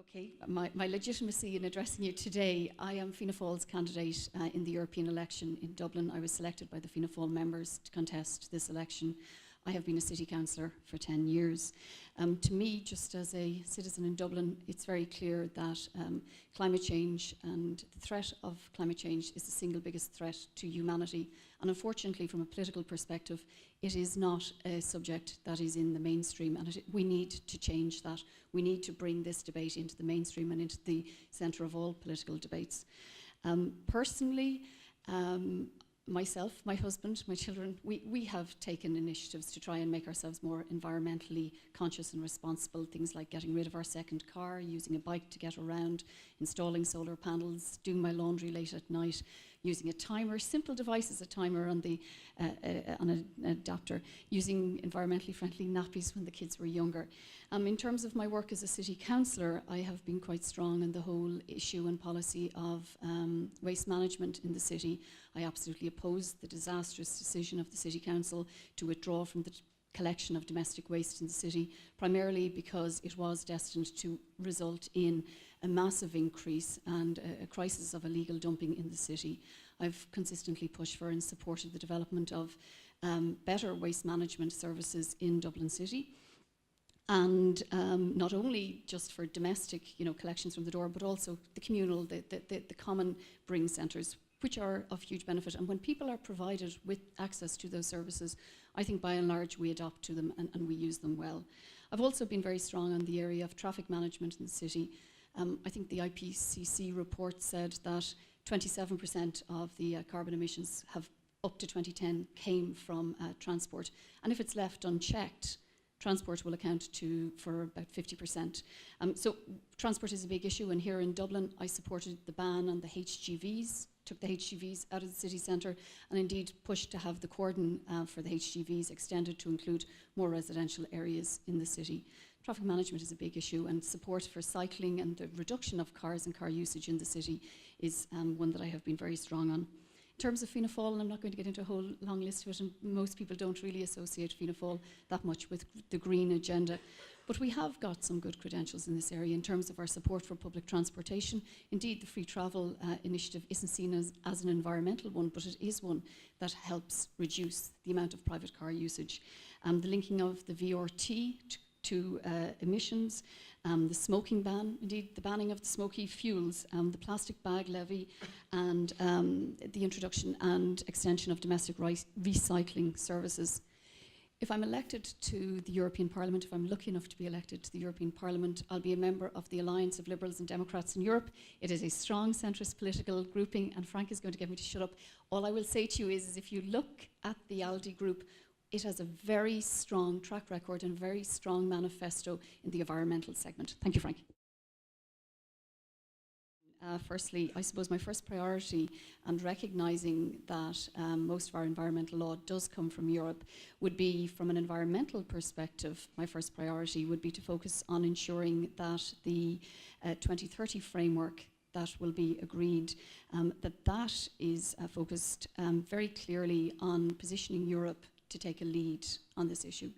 Okay, my legitimacy in addressing you today, I am Fianna Fáil's candidate in the European election in Dublin. I was selected by the Fianna Fáil members to contest this election. I have been a city councillor for 10 years. To me, just as a citizen in Dublin, it's very clear that climate change and the threat of climate change is the single biggest threat to humanity. And unfortunately, from a political perspective, it is not a subject that is in the mainstream, and we need to change that. We need to bring this debate into the mainstream and into the centre of all political debates. Personally, myself, my husband, my children, we have taken initiatives to try and make ourselves more environmentally conscious and responsible. Things like getting rid of our second car, using a bike to get around, installing solar panels, doing my laundry late at night, using a timer, simple devices, a timer on an adapter, using environmentally friendly nappies when the kids were younger. In terms of my work as a city councillor, I have been quite strong in the whole issue and policy of waste management in the city. I absolutely oppose the disastrous decision of the City Council to withdraw from the collection of domestic waste in the city, primarily because it was destined to result in a massive increase and a crisis of illegal dumping in the city. I've consistently pushed for and supported the development of better waste management services in Dublin City. And not only just for domestic, collections from the door, but also the communal, the common bring centres, which are of huge benefit. And when people are provided with access to those services, I think by and large we adopt to them and we use them well. I've also been very strong on the area of traffic management in the city. I think the IPCC report said that 27% of the carbon emissions have up to 2010 came from transport. And if it's left unchecked, transport will account for about 50%. So transport is a big issue, and here in Dublin I supported the ban on the HGVs, took the HGVs out of the city centre, and indeed pushed to have the cordon for the HGVs extended to include more residential areas in the city. Traffic management is a big issue, and support for cycling and the reduction of cars and car usage in the city is one that I have been very strong on. In terms of Fianna Fáil, and I'm not going to get into a whole long list of it, and most people don't really associate Fianna Fáil that much with the green agenda, but we have got some good credentials in this area in terms of our support for public transportation. Indeed, the Free Travel Initiative isn't seen as an environmental one, but it is one that helps reduce the amount of private car usage. The linking of the VRT to emissions, the smoking ban, indeed the banning of the smoky fuels, the plastic bag levy, and the introduction and extension of domestic recycling services. If I'm elected to the European Parliament, if I'm lucky enough to be elected to the European Parliament, I'll be a member of the Alliance of Liberals and Democrats in Europe. It is a strong centrist political grouping, and Frank is going to get me to shut up. All I will say to you is if you look at the ALDE group, it has a very strong track record and very strong manifesto in the environmental segment. Thank you, Frank. Firstly, I suppose my first priority, and recognising that most of our environmental law does come from Europe, would be, from an environmental perspective, my first priority would be to focus on ensuring that the 2030 framework that will be agreed, that is focused very clearly on positioning Europe to take a lead on this issue.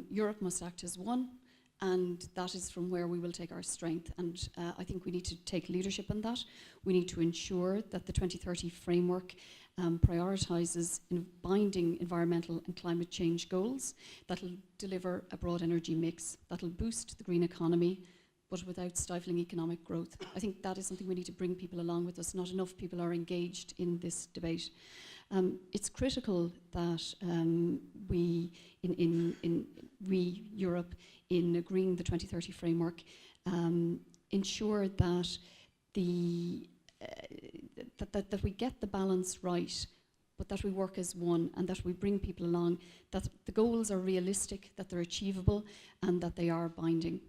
Europe must act as one, and that is from where we will take our strength. And I think we need to take leadership in that. We need to ensure that the 2030 framework prioritises binding environmental and climate change goals that will deliver a broad energy mix, that will boost the green economy, but without stifling economic growth. I think that is something we need to bring people along with us. Not enough people are engaged in this debate. It's critical that we, Europe, in agreeing the 2030 framework, ensure that that we get the balance right, but that we work as one, and that we bring people along, that the goals are realistic, that they're achievable, and that they are binding.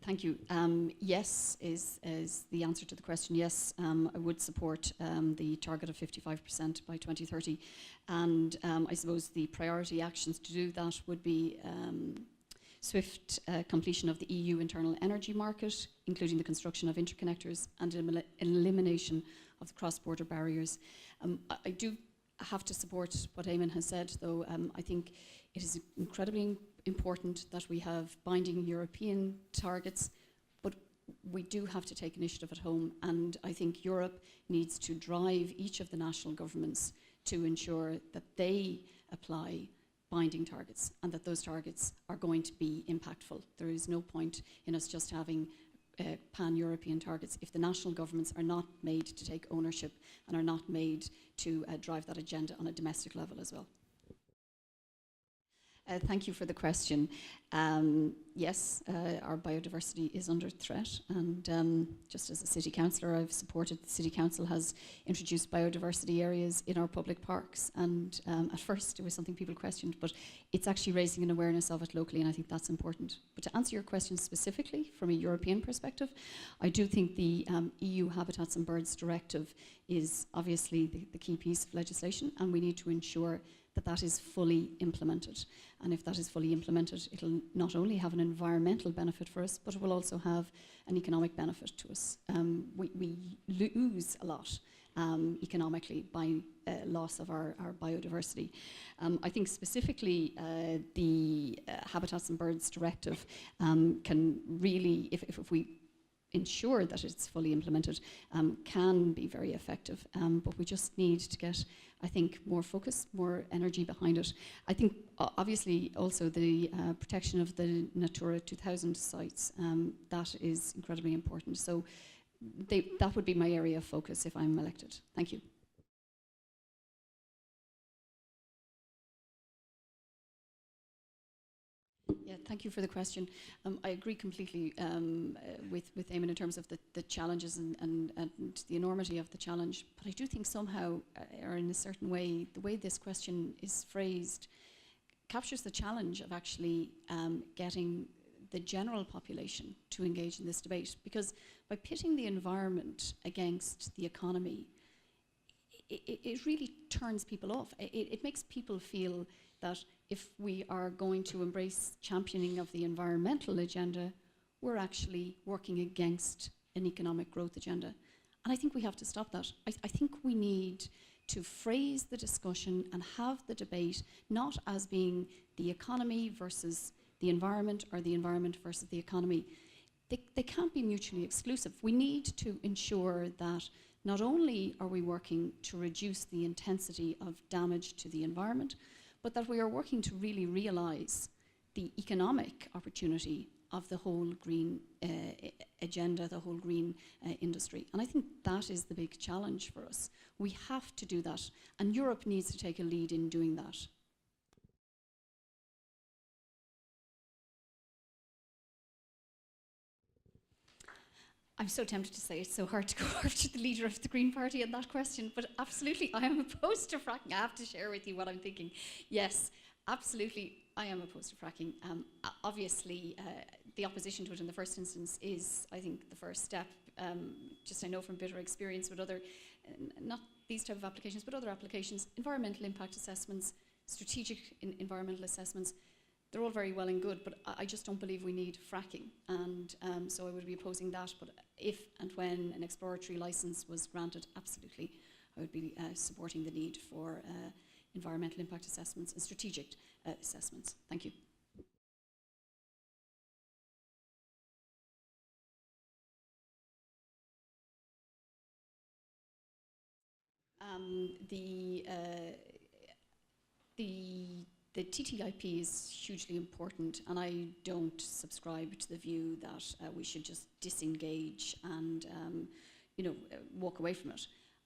Thank you. Yes is the answer to the question. Yes, I would support the target of 55% by 2030. And I suppose the priority actions to do that would be swift completion of the EU internal energy market, including the construction of interconnectors and elimination of the cross-border barriers. I do have to support what Eamon has said, though. I think it is incredibly important that we have binding European targets, but we do have to take initiative at home, and I think Europe needs to drive each of the national governments to ensure that they apply binding targets and that those targets are going to be impactful. There is no point in us just having pan-European targets if the national governments are not made to take ownership and are not made to drive that agenda on a domestic level as well. Thank you for the question. Yes, our biodiversity is under threat, and just as a city councillor, I've supported, the city council has introduced biodiversity areas in our public parks, and at first it was something people questioned, but it's actually raising an awareness of it locally, and I think that's important. But to answer your question specifically from a European perspective, I do think the EU Habitats and Birds Directive is obviously the key piece of legislation, and we need to ensure that that is fully implemented. And if that is fully implemented, it'll not only have an environmental benefit for us, but it will also have an economic benefit to us. We lose a lot economically by loss of our biodiversity. I think specifically the Habitats and Birds Directive can really, if we ensure that it's fully implemented, can be very effective, but we just need to get, I think, more focus, more energy behind it. I think obviously also the protection of the Natura 2000 sites, that is incredibly important. So that would be my area of focus if I'm elected. Thank you. Yeah, thank you for the question. I agree completely with Eamon in terms of the challenges and the enormity of the challenge. But I do think somehow, or in a certain way, the way this question is phrased captures the challenge of actually getting the general population to engage in this debate. Because by pitting the environment against the economy, it really turns people off. It makes people feel that if we are going to embrace championing of the environmental agenda, we're actually working against an economic growth agenda. And I think we have to stop that. I think we need to phrase the discussion and have the debate not as being the economy versus the environment or the environment versus the economy. They can't be mutually exclusive. We need to ensure that not only are we working to reduce the intensity of damage to the environment, but that we are working to really realise the economic opportunity of the whole green agenda, the whole green industry. And I think that is the big challenge for us. We have to do that, and Europe needs to take a lead in doing that. I'm so tempted to say it's so hard to go after the leader of the Green Party on that question, but absolutely, I am opposed to fracking. I have to share with you what I'm thinking. Yes, absolutely, I am opposed to fracking. Obviously, the opposition to it in the first instance is, I think, the first step. Just I know from bitter experience with other, not these type of applications, but other applications, environmental impact assessments, strategic environmental assessments, they're all very well and good, but I just don't believe we need fracking. And so I would be opposing that, but if and when an exploratory licence was granted, absolutely, I would be supporting the need for environmental impact assessments and strategic assessments. Thank you. The TTIP is hugely important, and I don't subscribe to the view that we should just disengage and walk away from it.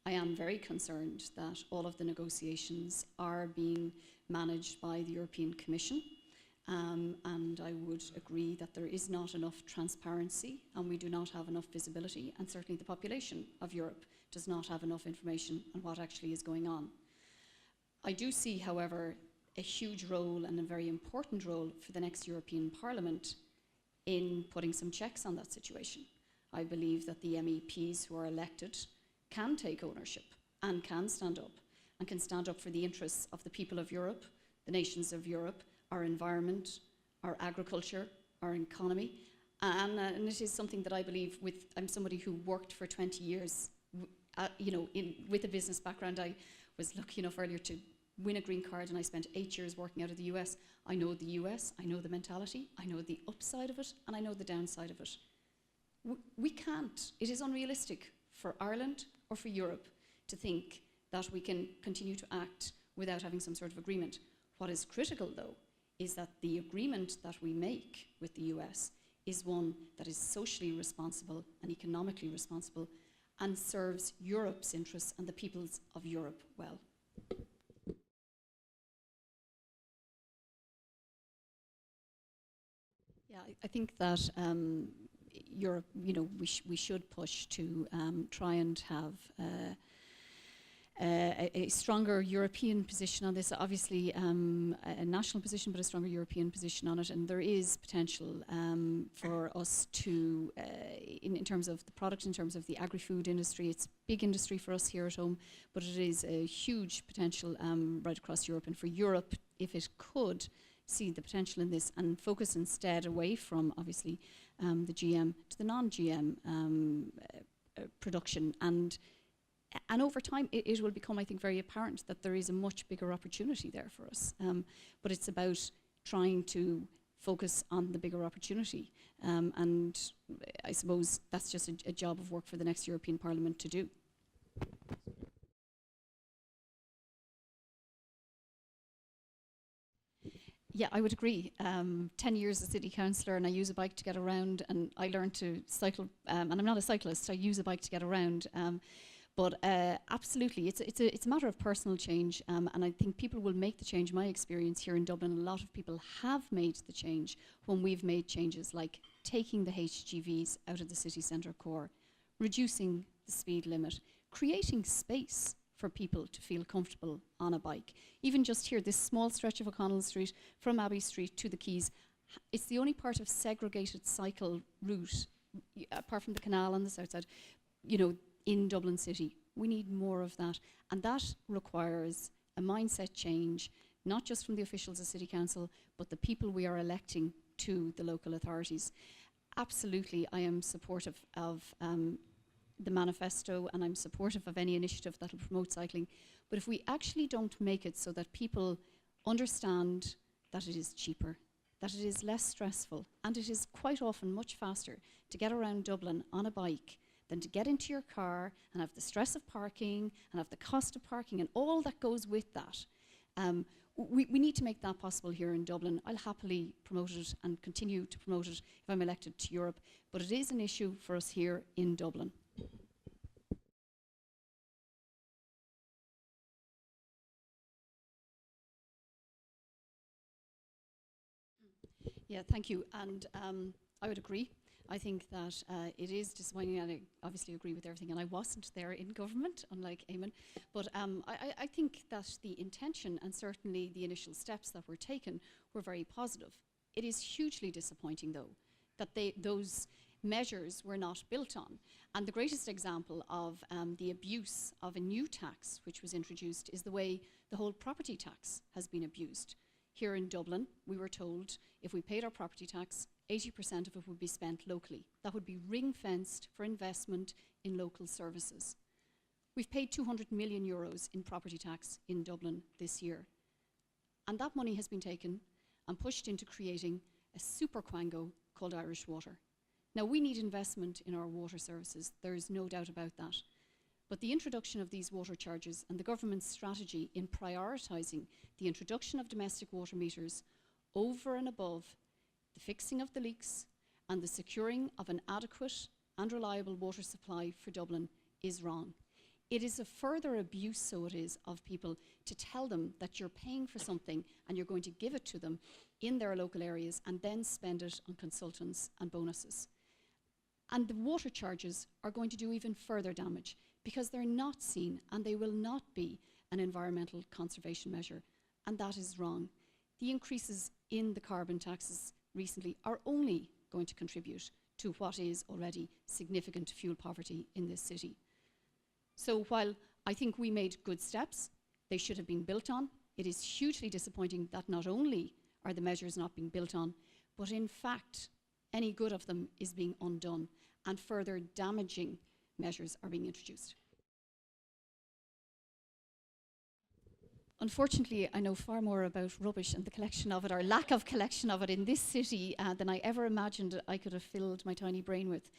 I am very concerned that all of the negotiations are being managed by the European Commission, and I would agree that there is not enough transparency and we do not have enough visibility, and certainly the population of Europe does not have enough information on what actually is going on. I do see, however, a huge role and a very important role for the next European Parliament in putting some checks on that situation. I believe that the MEPs who are elected can take ownership and can stand up for the interests of the people of Europe, the nations of Europe, our environment, our agriculture, our economy. And it is something that I believe I'm somebody who worked for 20 years, with a business background. I was lucky enough earlier to win a green card, and I spent 8 years working out of the US. I know the US, I know the mentality, I know the upside of it, and I know the downside of it. We can't, it is unrealistic for Ireland or for Europe to think that we can continue to act without having some sort of agreement. What is critical, though, is that the agreement that we make with the US is one that is socially responsible and economically responsible and serves Europe's interests and the peoples of Europe well. Yeah, I think that Europe, we should push to try and have a stronger European position on this. Obviously, a national position, but a stronger European position on it. And there is potential for us to, in terms of the product, in terms of the agri-food industry, it's big industry for us here at home, but it is a huge potential right across Europe. And for Europe, if it could see the potential in this and focus instead away from, obviously, the GM to the non-GM production, and over time it will become, I think, very apparent that there is a much bigger opportunity there for us. But it's about trying to focus on the bigger opportunity. And I suppose that's just a job of work for the next European Parliament to do. Yeah, I would agree. 10 years as city councillor, and I use a bike to get around, and I learned to cycle, and I'm not a cyclist, I use a bike to get around. But absolutely, it's a matter of personal change, and I think people will make the change. My experience here in Dublin, a lot of people have made the change when we've made changes like taking the HGVs out of the city centre core, reducing the speed limit, creating space for people to feel comfortable on a bike. Even just here, this small stretch of O'Connell Street from Abbey Street to the Quays, it's the only part of segregated cycle route, apart from the canal on the south side, in Dublin City. We need more of that. And that requires a mindset change, not just from the officials of City Council, but the people we are electing to the local authorities. Absolutely, I am supportive of the manifesto, and I'm supportive of any initiative that will promote cycling. But if we actually don't make it so that people understand that it is cheaper, that it is less stressful, and it is quite often much faster to get around Dublin on a bike than to get into your car and have the stress of parking and have the cost of parking and all that goes with that. We need to make that possible here in Dublin. I'll happily promote it and continue to promote it if I'm elected to Europe, but it is an issue for us here in Dublin. Yeah, thank you. And I would agree. I think that it is disappointing, and I obviously agree with everything, and I wasn't there in government, unlike Eamon, but I think that the intention and certainly the initial steps that were taken were very positive. It is hugely disappointing, though, that those measures were not built on. And the greatest example of the abuse of a new tax which was introduced is the way the whole property tax has been abused. Here in Dublin, we were told if we paid our property tax, 80% of it would be spent locally. That would be ring-fenced for investment in local services. We've paid 200 million euros in property tax in Dublin this year. And that money has been taken and pushed into creating a super quango called Irish Water. Now, we need investment in our water services. There is no doubt about that. But the introduction of these water charges and the government's strategy in prioritising the introduction of domestic water meters over and above the fixing of the leaks and the securing of an adequate and reliable water supply for Dublin is wrong. It is a further abuse, so it is, of people to tell them that you're paying for something and you're going to give it to them in their local areas and then spend it on consultants and bonuses. And the water charges are going to do even further damage because they're not seen and they will not be an environmental conservation measure, and that is wrong. The increases in the carbon taxes recently are only going to contribute to what is already significant fuel poverty in this city. So while I think we made good steps, they should have been built on. It is hugely disappointing that not only are the measures not being built on, but in fact, any good of them is being undone and further damaging measures are being introduced. Unfortunately, I know far more about rubbish and the collection of it, or lack of collection of it in this city than I ever imagined I could have filled my tiny brain with.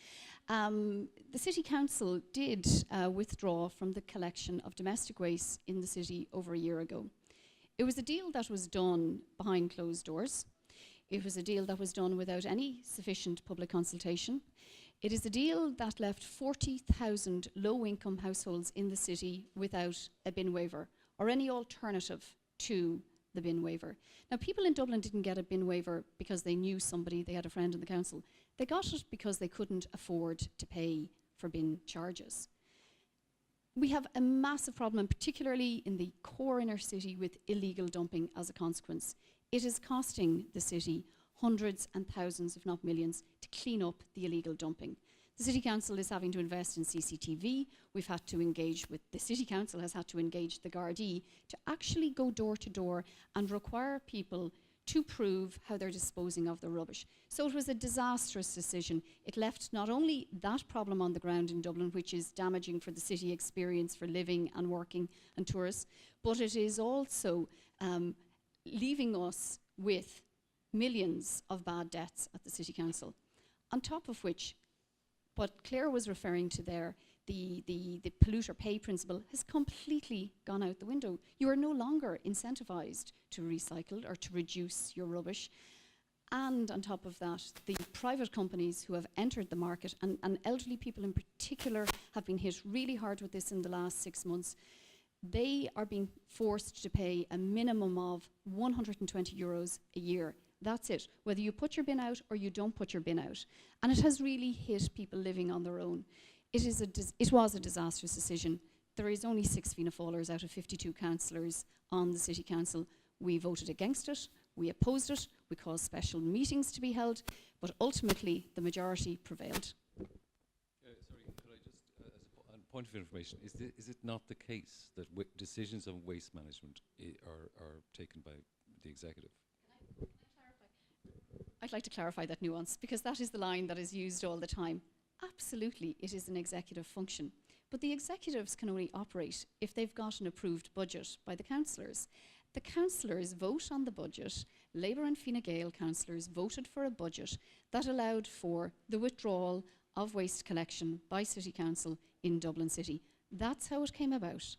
The City Council did withdraw from the collection of domestic waste in the city over a year ago. It was a deal that was done behind closed doors. It was a deal that was done without any sufficient public consultation. It is a deal that left 40,000 low-income households in the city without a bin waiver or any alternative to the bin waiver. Now, people in Dublin didn't get a bin waiver because they knew somebody, they had a friend in the council. They got it because they couldn't afford to pay for bin charges. We have a massive problem, particularly in the core inner city, with illegal dumping as a consequence. It is costing the city hundreds and thousands, if not millions, to clean up the illegal dumping. The City Council is having to invest in CCTV. We've had to engage with, the City Council has had to engage the Gardaí to actually go door to door and require people to prove how they're disposing of the rubbish. So it was a disastrous decision. It left not only that problem on the ground in Dublin, which is damaging for the city experience for living and working and tourists, but it is also leaving us with millions of bad debts at the City Council. On top of which, what Claire was referring to there, the polluter pay principle has completely gone out the window. You are no longer incentivized to recycle or to reduce your rubbish. And on top of that, the private companies who have entered the market, and elderly people in particular have been hit really hard with this in the last 6 months. They are being forced to pay a minimum of 120 euros a year. That's it, whether you put your bin out or you don't put your bin out. And it has really hit people living on their own. It was a disastrous decision. There is only 6 Fianna Fáilers out of 52 councillors on the City Council. We voted against it, we opposed it, we caused special meetings to be held, but ultimately the majority prevailed. Sorry, could I just, as a point of information, is it not the case that decisions on waste management are taken by the executive? I'd like to clarify that nuance, because that is the line that is used all the time. Absolutely, it is an executive function. But the executives can only operate if they've got an approved budget by the councillors. The councillors vote on the budget. Labour and Fine Gael councillors voted for a budget that allowed for the withdrawal of waste collection by City Council in Dublin City. That's how it came about.